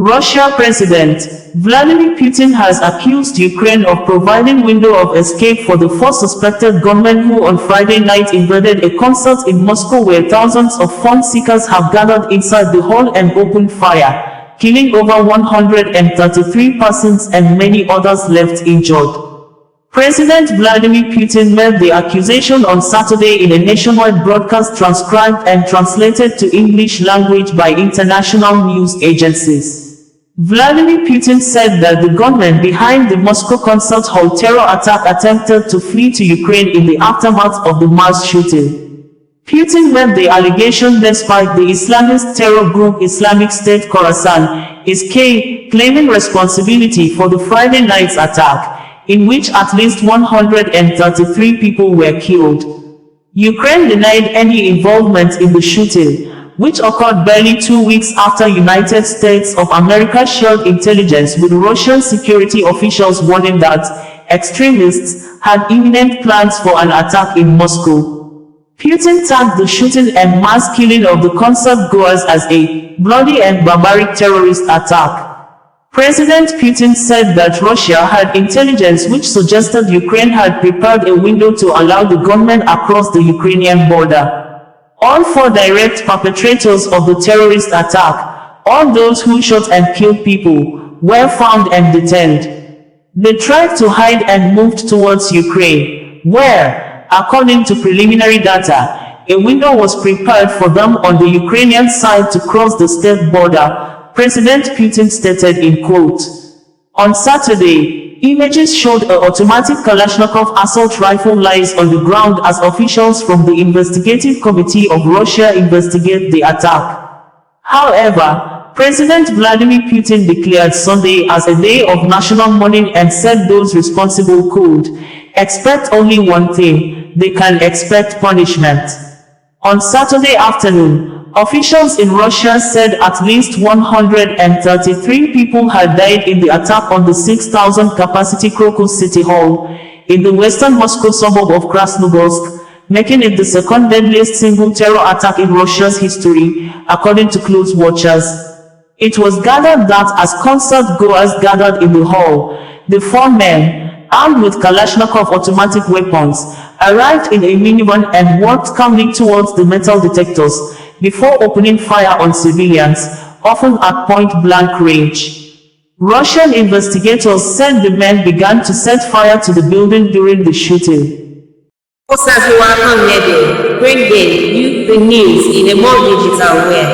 Russia President Vladimir Putin has accused Ukraine of providing window of escape for the four suspected gunmen who on Friday night invaded a concert in Moscow where thousands of fun seekers have gathered inside the hall and opened fire, killing over 133 persons and many others left injured. President Vladimir Putin made the accusation on Saturday in a nationwide broadcast transcribed and translated to English language by international news agencies. Vladimir Putin said that the gunmen behind the Moscow concert hall terror attack attempted to flee to Ukraine in the aftermath of the mass shooting. Putin made the allegation despite the Islamist terror group Islamic State Khorasan, ISK, claiming responsibility for the Friday night's attack, in which at least 133 people were killed. Ukraine denied any involvement in the shooting, which occurred barely 2 weeks after United States of America shared intelligence with Russian security officials warning that extremists had imminent plans for an attack in Moscow. Putin tagged the shooting and mass killing of the concert goers as a bloody and barbaric terrorist attack. President Putin said that Russia had intelligence which suggested Ukraine had prepared a window to allow the gunmen across the Ukrainian border. All four direct perpetrators of the terrorist attack, all those who shot and killed people, were found and detained. They tried to hide and moved towards Ukraine, where, according to preliminary data, a window was prepared for them on the Ukrainian side to cross the state border, President Putin stated in quote. On Saturday, images showed an automatic Kalashnikov assault rifle lies on the ground as officials from the investigative committee of Russia investigate the attack. However, President Vladimir Putin declared Sunday as a day of national mourning and said those responsible could expect only one thing: they can expect punishment. On Saturday afternoon, officials in Russia said at least 133 people had died in the attack on the 6,000-capacity Crocus City Hall in the western Moscow suburb of Krasnogorsk, making it the second deadliest single terror attack in Russia's history, according to close watchers. It was gathered that as concert goers gathered in the hall, the four men, armed with Kalashnikov automatic weapons, arrived in a minivan and walked calmly towards the metal detectors, before opening fire on civilians, often at point-blank range. Russian investigators said the men began to set fire to the building during the shooting. Bring you the news in a more digital way.